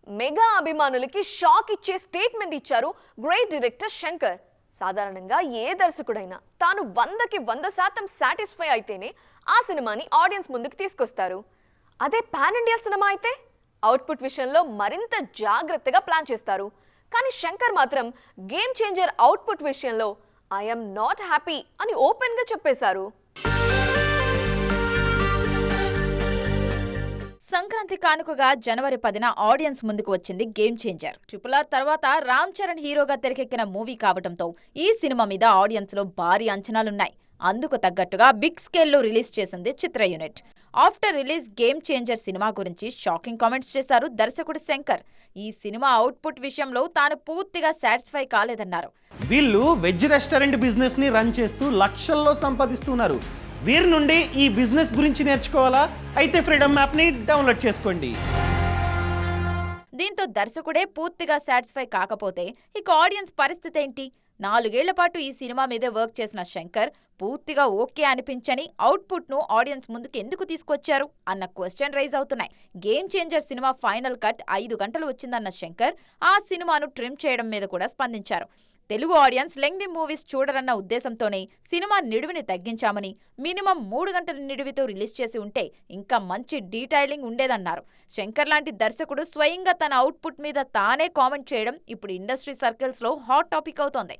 Mega అభిమానులకి shock ఇచ్చే statement ఇచ్చారు గ్రేట్ డైరెక్టర్ శంకర్. సాధారణంగా ఏ దర్శకుడైనా తాను 100కి 100% సాటిస్ఫై అయితేనే ఆ సినిమాని ఆడియన్స్ ముందుకు తీసుకొస్తారు. అదే పాన్ ఇండియా సినిమా అయితే అవుట్పుట్ విషయంలో మరింత జాగ్రత్తగా ప్లాన్ చేస్తారు. కానీ శంకర్ మాత్రం గేమ్ చేంజర్ అవుట్పుట్ విషయంలో ఐఎమ్ నాట్ హ్యాపీ అని ఓపెన్ గా చెప్పేశారు. సంక్రాంతి కానుకగా జనవరి 10న ఆడియన్స్ ముందుకు వచ్చింది గేమ్ చేంజర్. RRR తర్వాత రామ్ చరణ్ హీరోగా తెరకెక్కిన మూవీ కావడంతో ఈ సినిమా మీద ఆడియన్స్ లో భారీ అంచనాలున్నాయి. అందుకు తగ్గట్టుగా బిగ్ స్కేల్లో రిలీజ్ చేసింది చిత్ర unit. After release game changer సినిమా గురించి షాకింగ్ కామెంట్స్ చేశారు దర్శకుడు శంకర్. ఈ సినిమా అవుట్పుట్ విషయంలో తాను పూర్తిగా సాటిస్ఫై కాలేదన్నారు. వీళ్ళు వెజ్ రెస్టారెంట్ బిజినెస్ ని రన్ చేస్తూ లక్షల్లో సంపాదిస్తున్నారు. వీరి నుండి ఈ బిజినెస్ గురించి నేర్చుకోవాలా? అయితే ఫ్రీడమ్ యాప్ ని డౌన్లోడ్ చేసుకోండి. దీంతో దర్శకుడే పూర్తిగా సాటిస్ఫై కాకపోతే ఇక ఆడియన్స్ పరిస్థితి ఏంటి? 4 ఏళ్ల పాటు ఈ సినిమా మీదే వర్క్ చేసిన శంకర్ పూర్తిగా ఓకే అనిపించని అవుట్పుట్ ను ఆడియన్స్ ముందుకు ఎందుకు తీసుకొచ్చారు అన్న క్వశ్చన్ రైజ్ అవుతున్నాయి. Game changer cinema final cut 5 గంటలు వచ్చిందన్న శంకర్ ఆ సినిమాను ట్రిమ్ చేయడం మీద కూడా స్పందించారు. తెలుగు ఆడియన్స్ లెంగ్తీ మూవీస్ చూడరన్న ఉద్దేశంతోనే సినిమా నిడివిని తగ్గించామని, మినిమం 3 గంటల నిడివితో రిలీజ్ చేసి ఉంటే ఇంకా మంచి డీటైలింగ్ ఉండేదన్నారు. శంకర్ లాంటి దర్శకుడు స్వయంగా తన అవుట్పుట్ మీద తానే కామెంట్ చేయడం ఇప్పుడు ఇండస్ట్రీ సర్కిల్స్ లో హాట్ టాపిక్ అవుతోంది.